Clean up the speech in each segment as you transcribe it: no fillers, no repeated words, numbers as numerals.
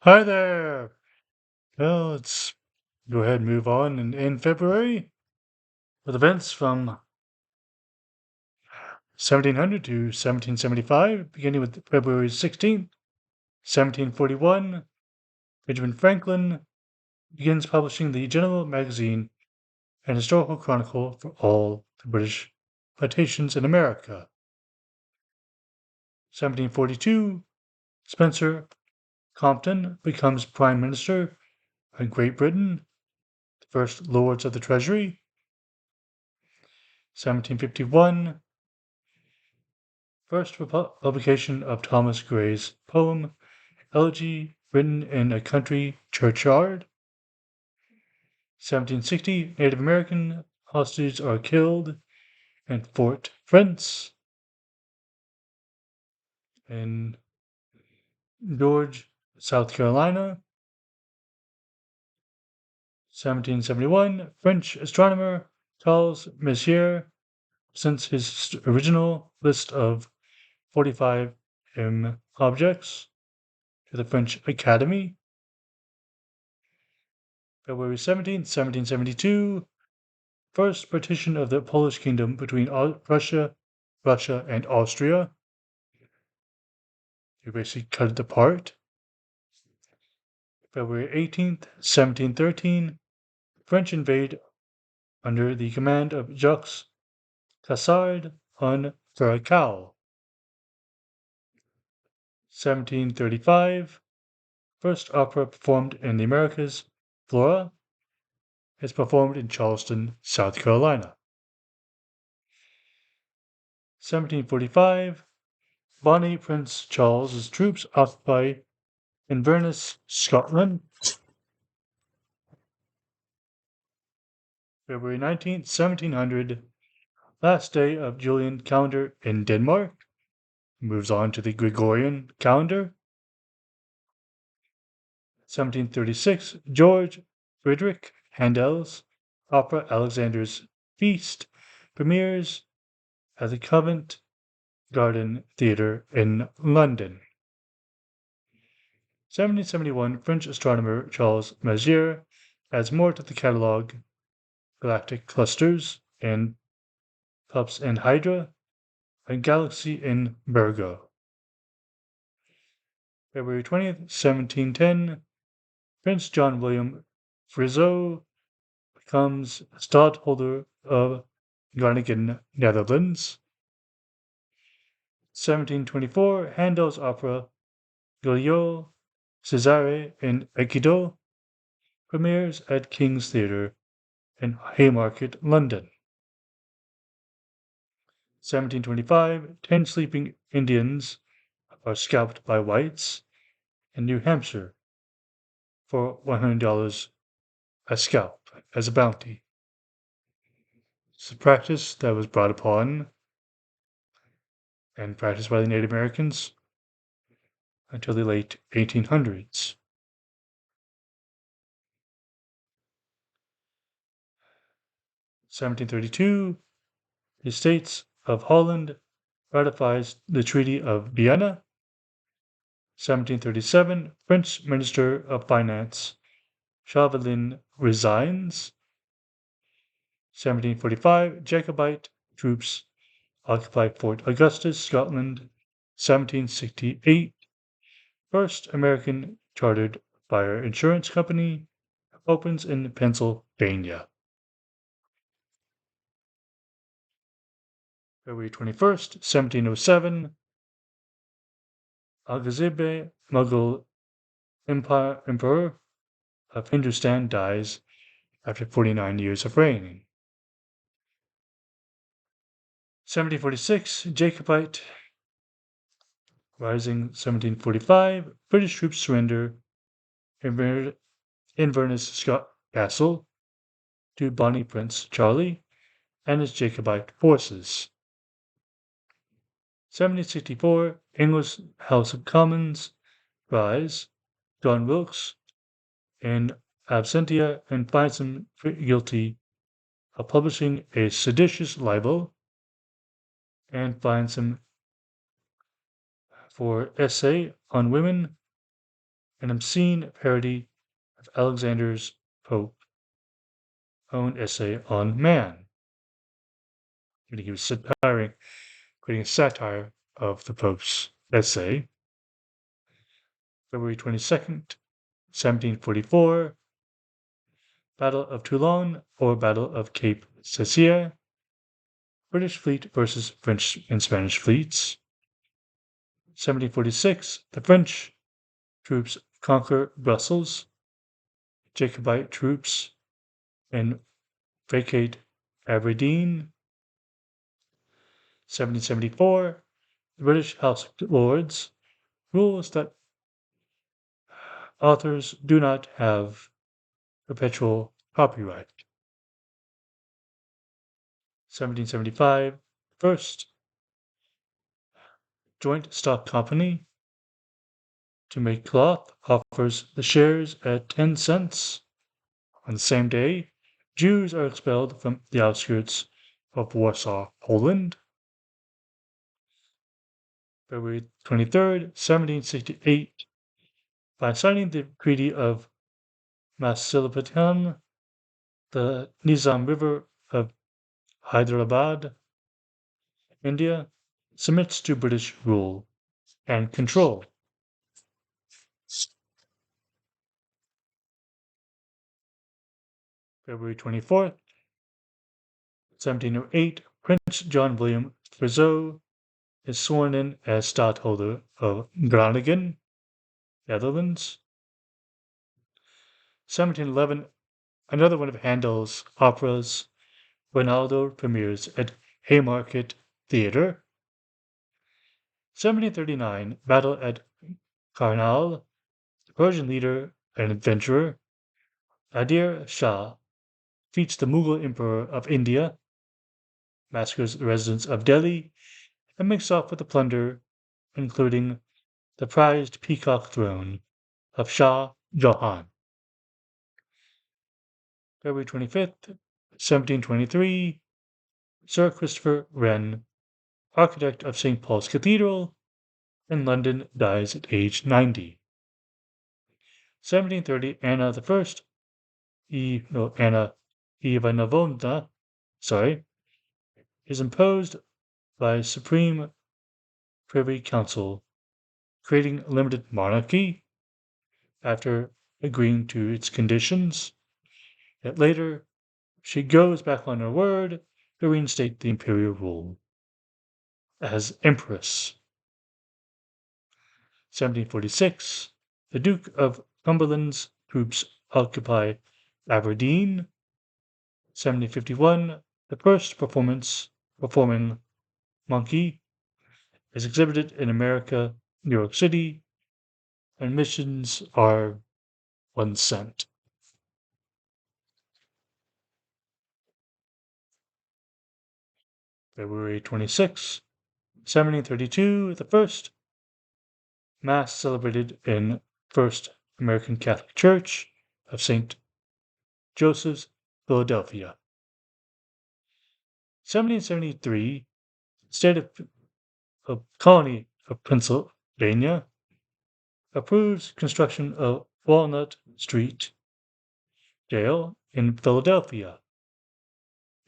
Hi there. Well, let's go ahead and move on. In February, with events from 1700 to 1775, beginning with February 16th, 1741, Benjamin Franklin begins publishing the General Magazine, an historical chronicle for all the British plantations in America. 1742, Spencer Compton becomes Prime Minister of Great Britain, the first Lords of the Treasury. 1751, first publication of Thomas Gray's poem Elegy written in a country churchyard. 1760, Native American hostages are killed in Fort French in George, South Carolina. 1771, French astronomer Charles Messier sends his original list of 45 objects to the French Academy. February 17th, 1772, first partition of the Polish kingdom between Russia and Austria. They basically cut it apart. February 18th, 1713, French invade under the command of Jacques Cassard on Curaçao. 1735, first opera performed in the Americas, Flora, is performed in Charleston, South Carolina. 1745, Bonnie Prince Charles's troops occupy Inverness, Scotland. February 19th, 1700, last day of Julian calendar in Denmark. Moves on to the Gregorian calendar. 1736, George Friedrich Handel's opera Alexander's Feast premieres at the Covent Garden Theatre in London. 1771, French astronomer Charles Messier adds more to the catalogue galactic clusters and Pups and Hydra, a galaxy in Virgo. February 20th, 1710, Prince John William Frieso becomes stadtholder of Groningen, Netherlands. 1724, Handel's opera Giulio Cesare in Equido premieres at King's Theatre in Haymarket, London. 1725, 10 sleeping Indians are scalped by whites in New Hampshire for $100 a scalp as a bounty. It's a practice that was brought upon and practiced by the Native Americans until the late 1800s. 1732, the States of Holland ratifies the Treaty of Vienna. 1737, French Minister of Finance Chauvelin resigns. 1745, Jacobite troops occupy Fort Augustus, Scotland. 1768, first American chartered fire insurance company opens in Pennsylvania. February 21st, 1707, Aurangzeb, Mughal Emperor of Hindustan, dies after 49 years of reigning. 1746, Jacobite rising. 1745, British troops surrender Inverness Scott Castle to Bonnie Prince Charlie and his Jacobite forces. 1764, English House of Commons rise. John Wilkes in absentia and finds him guilty of publishing a seditious libel and fines him for essay on women an obscene parody of Alexander's Pope's own essay on man. He was creating a satire of the Pope's essay. February 22nd, 1744, Battle of Toulon or Battle of Cape Cessier, British fleet versus French and Spanish fleets. 1746, the French troops conquer Brussels, Jacobite troops and vacate Aberdeen. 1774, the British House of Lords rules that authors do not have perpetual copyright. 1775, first joint stock company to make cloth offers the shares at 10 cents. On the same day, Jews are expelled from the outskirts of Warsaw, Poland. February 23rd, 1768, by signing the Treaty of Masulipatam, the Nizam River of Hyderabad, India, submits to British rule and control. February 24th, 1708, Prince John William Friso is sworn in as Stadtholder of Groningen, Netherlands. 1711, another one of Handel's operas, Rinaldo, premieres at Haymarket Theatre. 1739, battle at Karnal, the Persian leader and adventurer, Nadir Shah, defeats the Mughal Emperor of India, massacres the residents of Delhi, and makes off with the plunder, including the prized peacock throne of Shah Jahan. February 25th, 1723, Sir Christopher Wren, architect of St. Paul's Cathedral in London, dies at age 90. 1730, Anna Anna Ivanovna, is imposed by Supreme Privy Council, creating limited monarchy after agreeing to its conditions. Yet later, she goes back on her word to reinstate the imperial rule as empress. 1746, the Duke of Cumberland's troops occupy Aberdeen. 1751, the first performing monkey is exhibited in America, New York City, and admissions are 1 cent. February 26, 1732, the first Mass celebrated in First American Catholic Church of St. Joseph's, Philadelphia. 1773, state of colony of Pennsylvania approves construction of Walnut Street Jail in Philadelphia.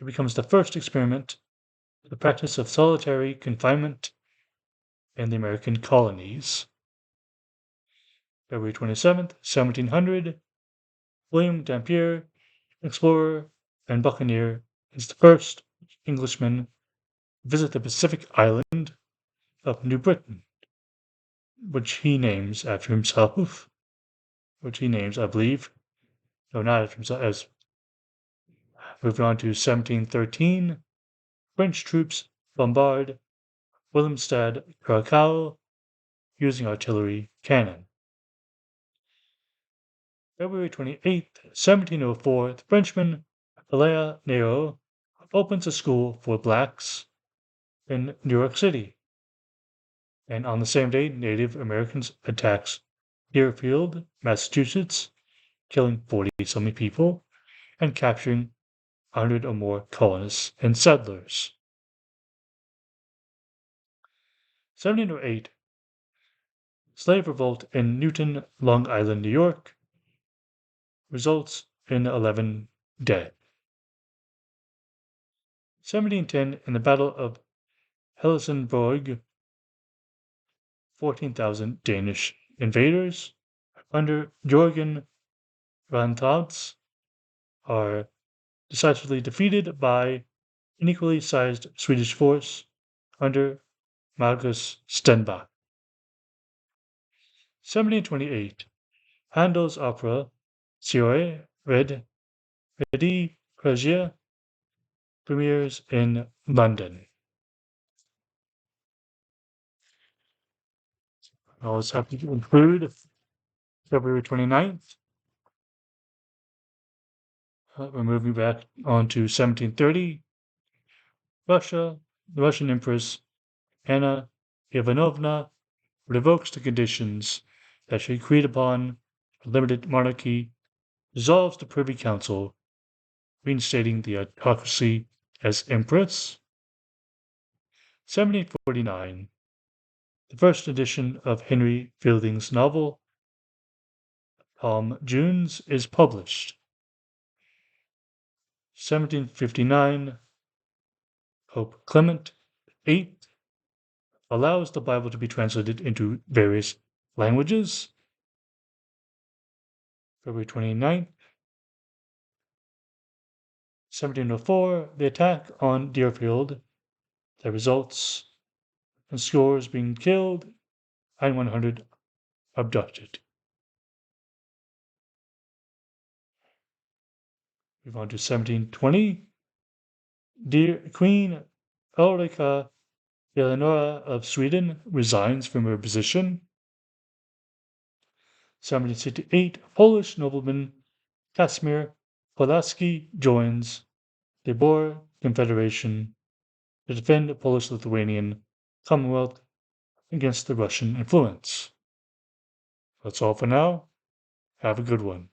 It becomes the first experiment to the practice of solitary confinement in the American colonies. February 27th, 1700, William Dampier, explorer and buccaneer, is the first Englishman to visit the Pacific island of New Britain, which he names after himself, I believe, no, not after himself, as moving on to 1713, French troops bombard Willemstad, Krakow, using artillery cannon. February 28th, 1704, the Frenchman Alea Nero opens a school for blacks in New York City. And on the same day, Native Americans attacks Deerfield, Massachusetts, killing 40-something people and capturing 100 or more colonists and settlers. 1708, slave revolt in Newton, Long Island, New York, results in 11 dead. 1710, in the Battle of Helsingborg, 14,000 Danish invaders under Jørgen Rantads are decisively defeated by an equally sized Swedish force under Magnus Stenbock. 1728, Handel's opera Sire Redi Kragia premieres in London. I always have to include February 29th. We're moving back on to 1730. Russia, the Russian Empress Anna Ivanovna revokes the conditions that she agreed upon for limited monarchy, dissolves the Privy Council, reinstating the autocracy as Empress. 1749, the first edition of Henry Fielding's novel, Tom Jones, is published. 1759, Pope Clement VIII allows the Bible to be translated into various languages. February 29th, 1704, the attack on Deerfield that results in scores being killed and 100 abducted. Move on to 1720. Queen Ulrika Eleonora of Sweden resigns from her position. 1768, Polish nobleman Casimir Pulaski joins the Boer Confederation to defend the Polish-Lithuanian Commonwealth against the Russian influence. That's all for now. Have a good one.